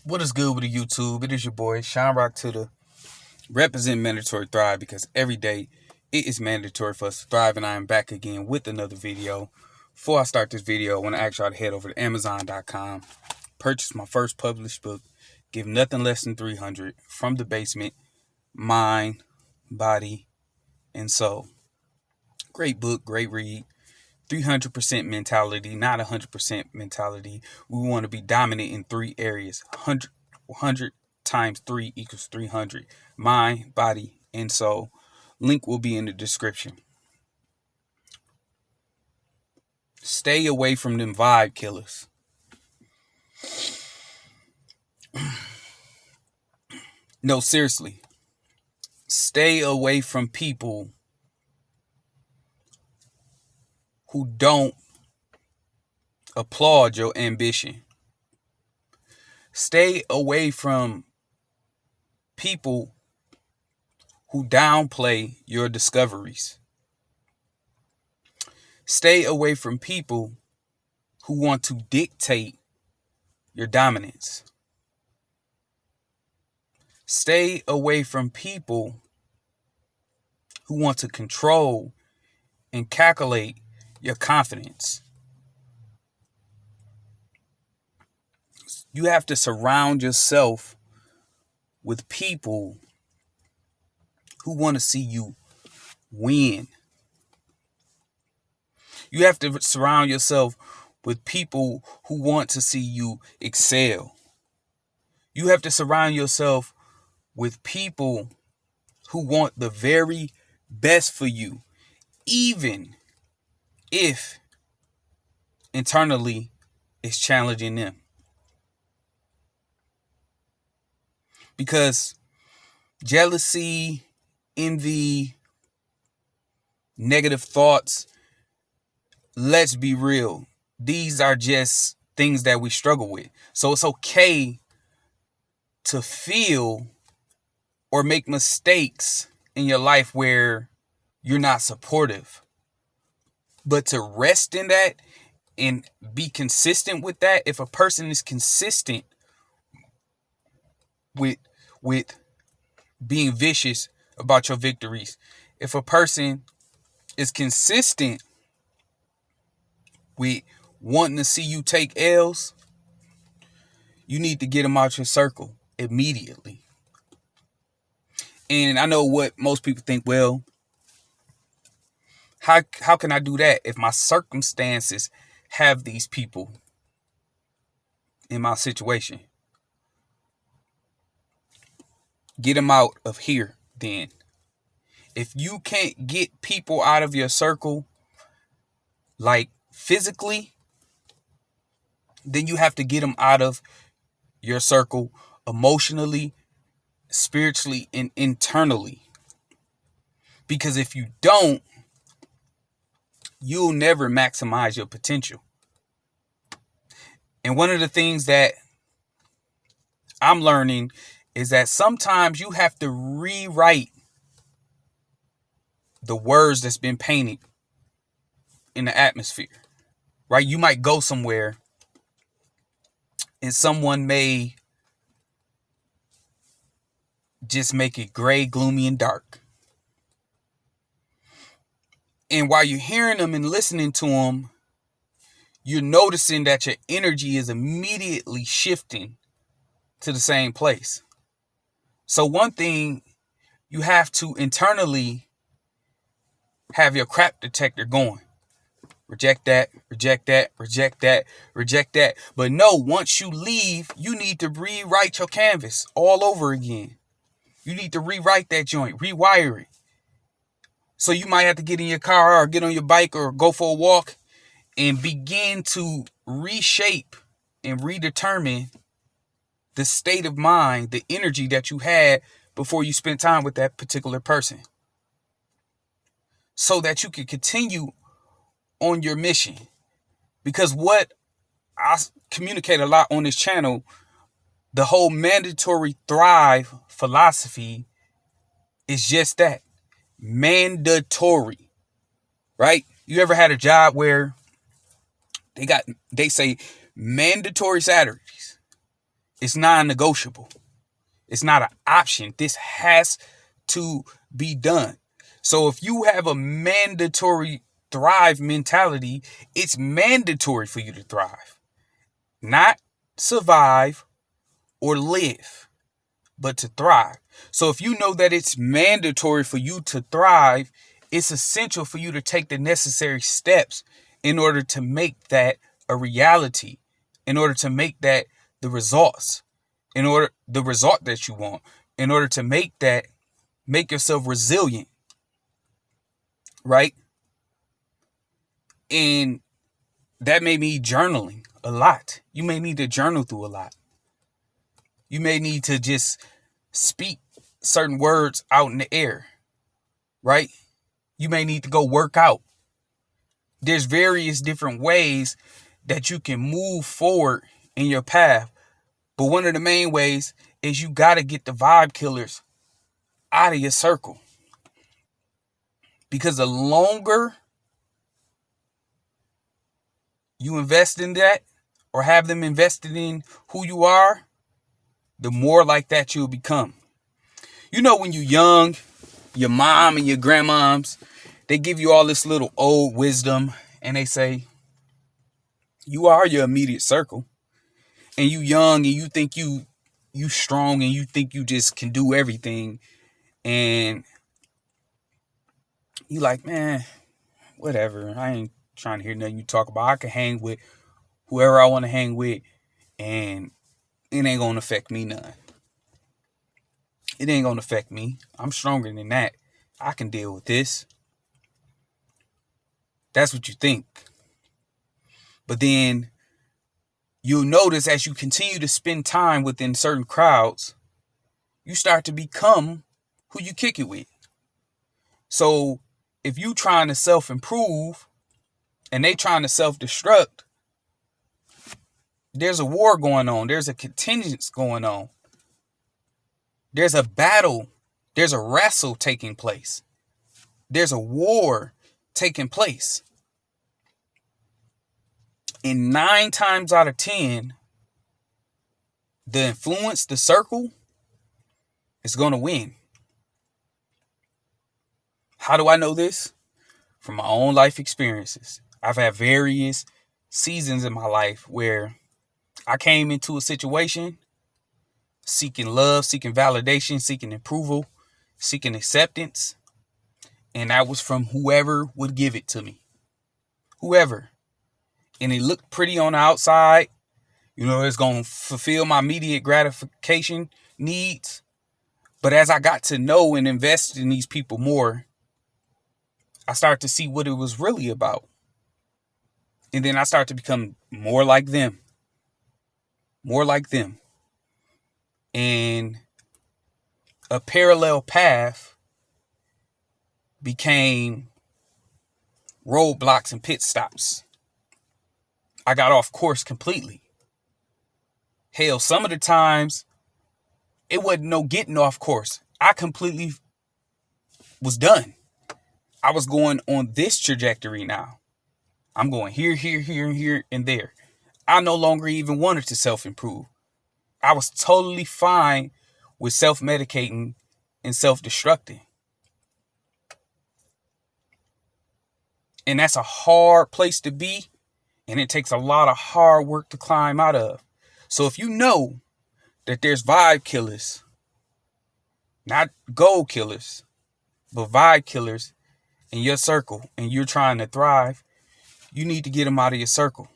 What is good with the YouTube? It is your boy, Shine Rock to the represent Mandatory Thrive, because every day it is mandatory for us to thrive, and I am back again with another video. Before I start this video, I want to ask y'all to head over to Amazon.com, purchase my first published book, Give Nothing Less Than 300, From the Basement, Mind, Body, and Soul. Great book, great read. 300% mentality, not 100% mentality. We want to be dominant in three areas. 100 times 3 equals 300. Mind, body, and soul. Link will be in the description. Stay away from them vibe killers. No, seriously. Stay away from people who don't applaud your ambition. Stay away from people who downplay your discoveries. Stay away from people who want to dictate your dominance. Stay away from people who want to control and calculate your confidence. You have to surround yourself with people who want to see you win. You have to surround yourself with people who want to see you excel. You have to surround yourself with people who want the very best for you, even if internally it's challenging them. Because jealousy, envy, negative thoughts, let's be real, these are just things that we struggle with. So it's okay to feel or make mistakes in your life where you're not supportive. But to rest in that and be consistent with that, if a person is consistent with being vicious about your victories, if a person is consistent with wanting to see you take L's, you need to get them out your circle immediately. And I know what most people think, well, how can I do that if my circumstances have these people in my situation? Get them out of here then. If you can't get people out of your circle, like physically, then you have to get them out of your circle emotionally, spiritually, and internally. Because if you don't, you'll never maximize your potential. And one of the things that I'm learning is that sometimes you have to rewrite the words that's been painted in the atmosphere, right? You might go somewhere and someone may just make it gray, gloomy, and dark. And while you're hearing them and listening to them, you're noticing that your energy is immediately shifting to the same place. So one thing, you have to internally have your crap detector going. Reject that, reject that, reject that, reject that. But no, once you leave, you need to rewrite your canvas all over again. You need to rewrite that joint, rewire it. So you might have to get in your car or get on your bike or go for a walk and begin to reshape and redetermine the state of mind, the energy that you had before you spent time with that particular person, so that you can continue on your mission. Because what I communicate a lot on this channel, the whole mandatory thrive philosophy is just that. Mandatory, right? You ever had a job where they say mandatory Saturdays? It's non-negotiable. It's not an option. This has to be done. So if you have a mandatory thrive mentality, it's mandatory for you to thrive. Not survive or live, but to thrive. So if you know that it's mandatory for you to thrive, it's essential for you to take the necessary steps in order to make that a reality, in order to make that the results, the result that you want, in order to make yourself resilient, right? And that may be journaling a lot. You may need to journal through a lot. You may need to just speak certain words out in the air, right? You may need to go work out. There's various different ways that you can move forward in your path. But one of the main ways is you got to get the vibe killers out of your circle. Because the longer you invest in that or have them invested in who you are, the more like that you'll become. You know, when you're young, your mom and your grandmoms, they give you all this little old wisdom and they say, you are your immediate circle. And you young and you think you strong and you think you just can do everything. And you like, man, whatever. I ain't trying to hear nothing you talk about. I can hang with whoever I want to hang with and it ain't going to affect me none. It ain't going to affect me. I'm stronger than that. I can deal with this. That's what you think. But then you'll notice as you continue to spend time within certain crowds, you start to become who you kick it with. So if you trying to self-improve and they trying to self-destruct, there's a war going on. There's a contingence going on. There's a battle. There's a wrestle taking place. There's a war taking place. And 9 times out of 10, the influence, the circle, is going to win. How do I know this? From my own life experiences. I've had various seasons in my life where I came into a situation seeking love, seeking validation, seeking approval, seeking acceptance. And that was from whoever would give it to me. Whoever. And it looked pretty on the outside. You know, it's going to fulfill my immediate gratification needs. But as I got to know and invest in these people more, I started to see what it was really about. And then I started to become more like them. More like them. And a parallel path became roadblocks and pit stops. I got off course completely. Hell, some of the times it wasn't no getting off course. I completely was done. I was going on this trajectory now. I'm going here, and there. I no longer even wanted to self-improve. I was totally fine with self-medicating and self-destructing. And that's a hard place to be. And it takes a lot of hard work to climb out of. So if you know that there's vibe killers, not goal killers, but vibe killers in your circle and you're trying to thrive, you need to get them out of your circle.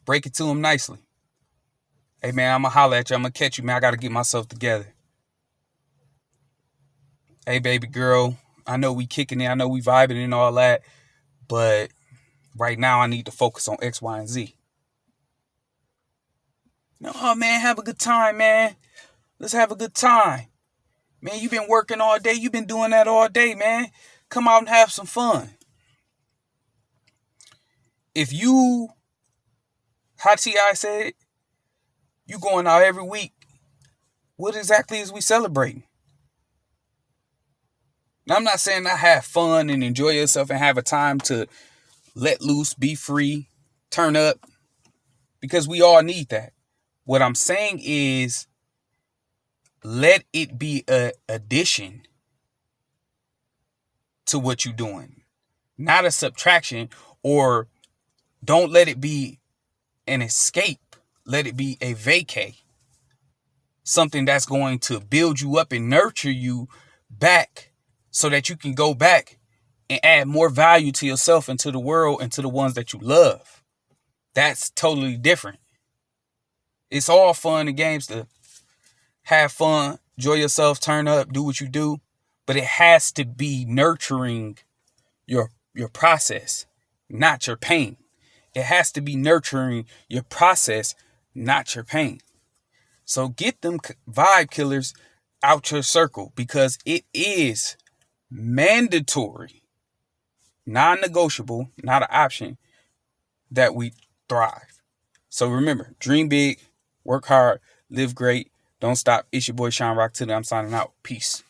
Break it to them nicely. Hey, man, I'm going to holler at you. I'm going to catch you, man. I got to get myself together. Hey, baby girl, I know we kicking it. I know we vibing and all that. But right now I need to focus on X, Y, and Z. No, oh, man, have a good time, man. Let's have a good time. Man, you've been working all day. You've been doing that all day, man. Come out and have some fun. If you, how T.I. said it, you going out every week, what exactly is we celebrating? Now, I'm not saying not have fun and enjoy yourself and have a time to let loose, be free, turn up, because we all need that. What I'm saying is, let it be an addition to what you're doing, not a subtraction. Or don't let it be an escape. Let it be a vacay. Something that's going to build you up and nurture you back so that you can go back and add more value to yourself and to the world and to the ones that you love. That's totally different. It's all fun and games to have fun, enjoy yourself, turn up, do what you do. But it has to be nurturing your process, not your pain. It has to be nurturing your process, not your pain. So get them vibe killers out your circle, because it is mandatory, non-negotiable, not an option, that we thrive. So remember, dream big, work hard, live great, don't stop. It's your boy Sean Rock Tilly. I'm signing out. Peace.